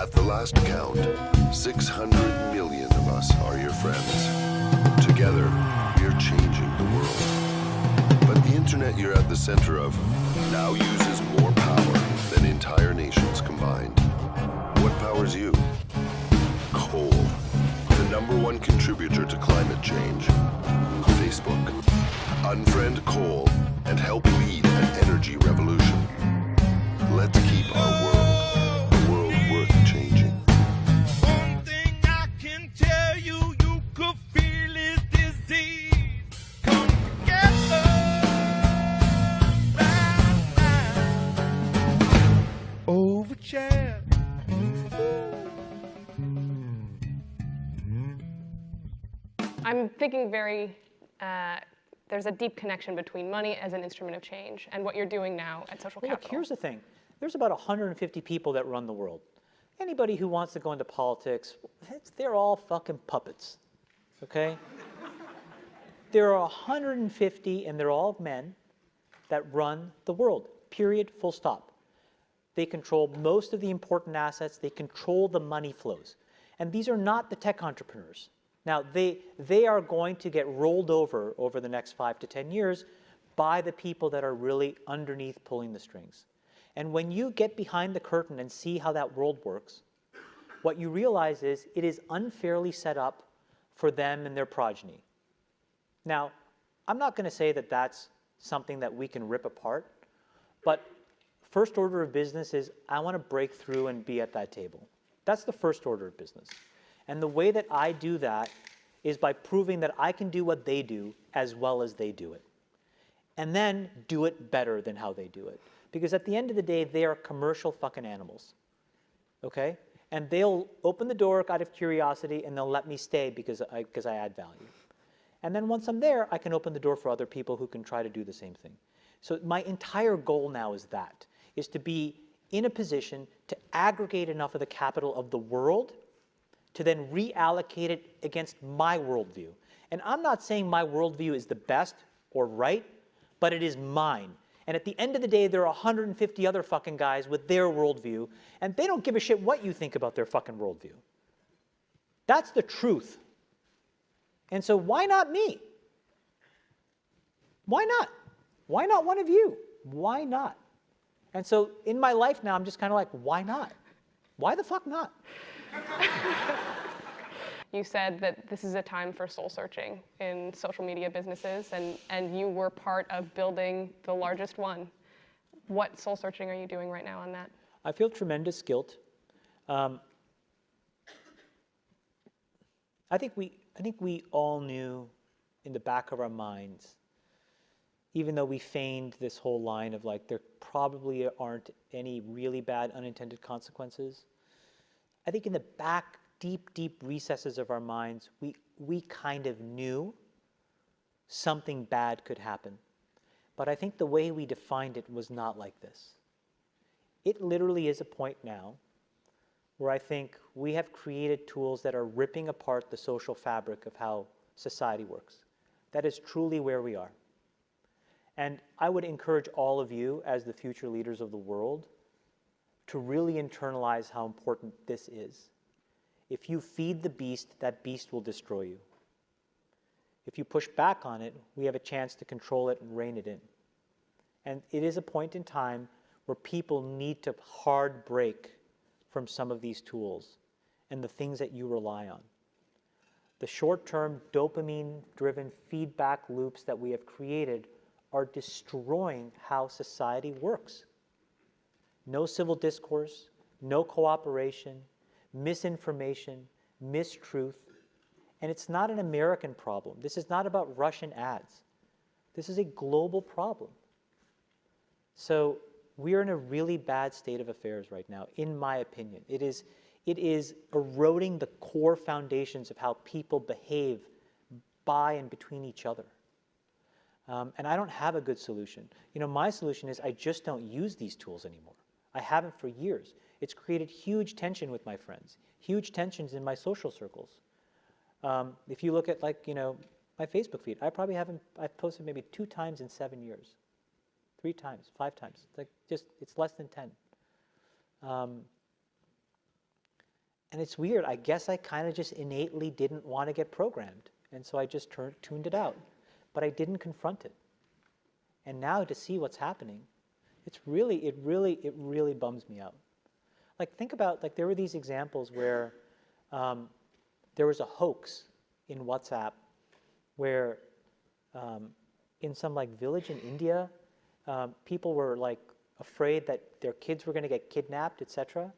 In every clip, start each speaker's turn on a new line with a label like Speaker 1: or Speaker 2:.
Speaker 1: At the last count, 600 million of us are your friends. Together, we are changing the world. But the internet you're at the center of now uses more power than entire nations combined. What powers you? Coal, the #1 contributor to climate change. Facebook. Unfriend coal and help lead an energy revolution. Let's keep our world a world worth changing.
Speaker 2: One thing I can tell you, you could feel his disease. Come together, over chair.
Speaker 3: I'm thinking there's a deep connection between money as an instrument of change and what you're doing now at Social
Speaker 4: Well, look,
Speaker 3: Capital.
Speaker 4: here's the thing. There's about 150 people that run the world. Anybody who wants to go into politics, they're all fucking puppets, okay? There are 150, and they're all men, that run the world, period, full stop. They control most of the important assets. They control the money flows. And these are not the tech entrepreneurs. Now, they are going to get rolled over the next 5 to 10 years by the people that are really underneath pulling the strings. And when you get behind the curtain and see how that world works, what you realize is it is unfairly set up for them and their progeny. Now, I'm not going to say that that's something that we can rip apart, but first order of business is I want to break through and be at that table. That's the first order of business. And the way that I do that is by proving that I can do what they do as well as they do it. And then do it better than how they do it. Because at the end of the day, they are commercial fucking animals. Okay? And they'll open the door out of curiosity and they'll let me stay because I add value. And then once I'm there, I can open the door for other people who can try to do the same thing. So my entire goal now is to be in a position to aggregate enough of the capital of the world to then reallocate it against my worldview. And I'm not saying my worldview is the best or right, but it is mine. And at the end of the day, there are 150 other fucking guys with their worldview, and they don't give a shit what you think about their fucking worldview. That's the truth. And so why not me? Why not? Why not one of you? Why not? And so in my life now, I'm just kind of like, why not? Why the fuck not?
Speaker 3: You said that this is a time for soul searching in social media businesses, and you were part of building the largest one. What soul searching are you doing right now on that?
Speaker 4: I feel tremendous guilt. I think we all knew in the back of our minds, even though we feigned this whole line of like, there probably aren't any really bad unintended consequences. I think in the back, deep recesses of our minds, we kind of knew something bad could happen. But I think the way we defined it was not like this. It literally is a point now where I think we have created tools that are ripping apart the social fabric of how society works. That is truly where we are. And I would encourage all of you as the future leaders of the world to really internalize how important this is. If you feed the beast, that beast will destroy you. If you push back on it, we have a chance to control it and rein it in. And it is a point in time where people need to hard break from some of these tools and the things that you rely on. The short-term dopamine-driven feedback loops that we have created are destroying how society works. No civil discourse, no cooperation, misinformation, mistruth. And it's not an American problem. This is not about Russian ads. This is a global problem. So we are in a really bad state of affairs right now, in my opinion. It is eroding the core foundations of how people behave by and between each other. And I don't have a good solution. You know, my solution is I just don't use these tools anymore. I haven't for years. It's created huge tension with my friends, huge tensions in my social circles. If you look at, like, you know, my Facebook feed, I've posted maybe 2 times in 7 years, 3 times, 5 times. It's like it's less than 10. And it's weird. I guess I kind of just innately didn't want to get programmed. And so I just tuned it out. But I didn't confront it. And now to see what's happening, it really bums me out. Like, think about, like, there were these examples where there was a hoax in WhatsApp where in some like village in India, people were like afraid that their kids were going to get kidnapped, etc.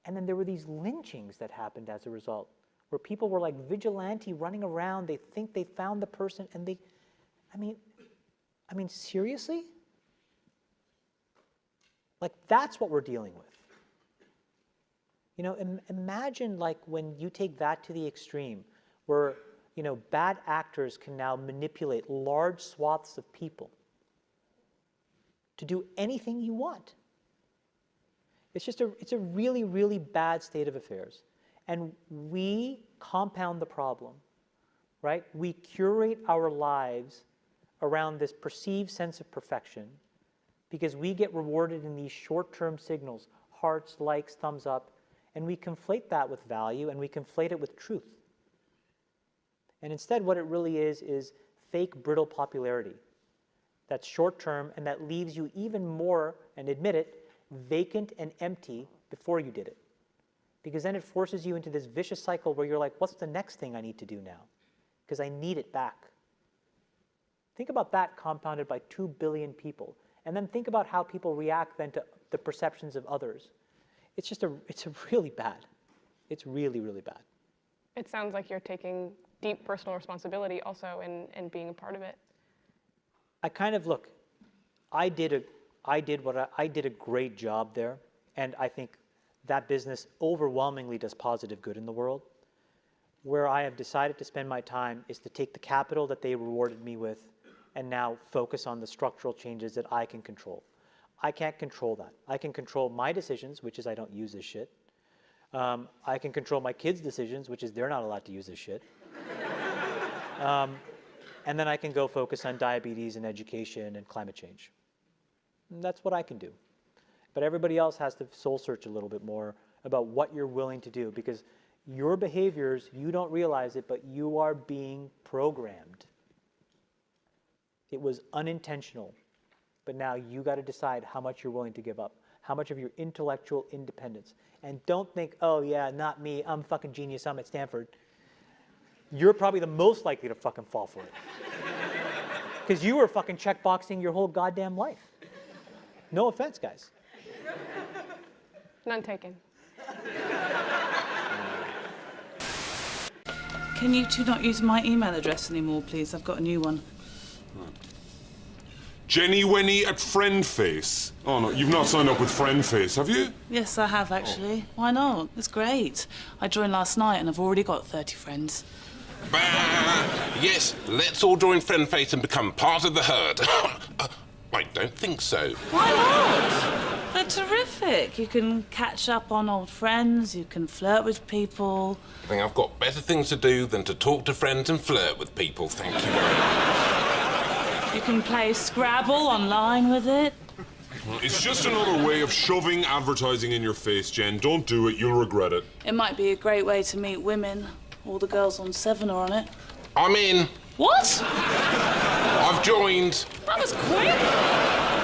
Speaker 4: And then there were these lynchings that happened as a result, where people were like vigilante running around. They think they found the person, and they, I mean, seriously? Like, that's what we're dealing with. You know, imagine like when you take that to the extreme, where, you know, bad actors can now manipulate large swaths of people to do anything you want. It's a really, really bad state of affairs. And we compound the problem, right? We curate our lives around this perceived sense of perfection because we get rewarded in these short-term signals, hearts, likes, thumbs up, and we conflate that with value and we conflate it with truth. And instead what it really is fake, brittle popularity that's short-term and that leaves you even more, and admit it, vacant and empty before you did it. Because then it forces you into this vicious cycle where you're like, what's the next thing I need to do now? Because I need it back. Think about that compounded by 2 billion people. And then think about how people react then to the perceptions of others. It's really bad. It's really, really bad.
Speaker 3: It sounds like you're taking deep personal responsibility also in being a part of it.
Speaker 4: I kind of, look, I did a great job there, and I think that business overwhelmingly does positive good in the world. Where I have decided to spend my time is to take the capital that they rewarded me with and now focus on the structural changes that I can control. I can't control that. I can control my decisions, which is I don't use this shit. I can control my kids' decisions, which is they're not allowed to use this shit. And then I can go focus on diabetes and education and climate change. And that's what I can do. But everybody else has to soul search a little bit more about what you're willing to do, because your behaviors, you don't realize it, but you are being programmed. It was unintentional, but now you got to decide how much you're willing to give up, how much of your intellectual independence. And don't think, oh yeah, not me, I'm fucking genius, I'm at Stanford. You're probably the most likely to fucking fall for it. Because you were fucking checkboxing your whole goddamn life. No offense, guys.
Speaker 3: None taken.
Speaker 5: Can you two not use my email address anymore, please? I've got a new one.
Speaker 6: Jenny Wenny at Friendface. Oh no, you've not signed up with Friendface, have you?
Speaker 5: Yes, I have, actually. Why not? It's great. I joined last night and I've already got 30 friends.
Speaker 7: Bah! Yes, let's all join Friendface and become part of the herd. I don't think so.
Speaker 5: Why not? They're terrific. You can catch up on old friends, you can flirt with people.
Speaker 7: I think I've got better things to do than to talk to friends and flirt with people, thank you very much.
Speaker 5: You can play Scrabble online with it.
Speaker 6: It's just another way of shoving advertising in your face, Jen. Don't do it, you'll regret it.
Speaker 5: It might be a great way to meet women. All the girls on 7 are on it.
Speaker 7: I'm in.
Speaker 5: What?
Speaker 7: I've joined.
Speaker 5: That was quick.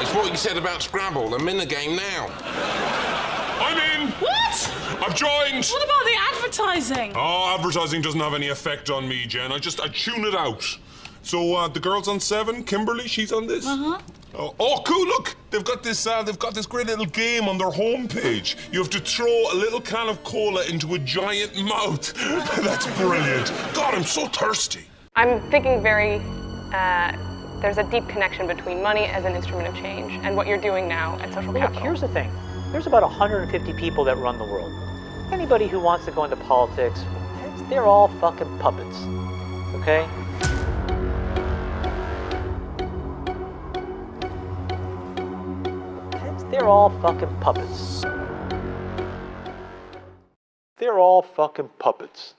Speaker 7: It's what you said about Scrabble. I'm in the game now.
Speaker 6: I'm in!
Speaker 5: What?
Speaker 6: I've joined!
Speaker 5: What about the advertising?
Speaker 6: Oh, advertising doesn't have any effect on me, Jen. I tune it out. So, the girls on 7, Kimberly, she's on this?
Speaker 5: Uh-huh.
Speaker 6: Oh, cool, look! They've got this great little game on their homepage. You have to throw a little can of cola into a giant mouth. That's brilliant. God, I'm so thirsty.
Speaker 3: I'm thinking there's a deep connection between money as an instrument of change and what you're doing now at Social
Speaker 4: Look,
Speaker 3: Capital.
Speaker 4: here's the thing. There's about 150 people that run the world. Anybody who wants to go into politics, they're all fucking puppets, okay? They're all fucking puppets. They're all fucking puppets.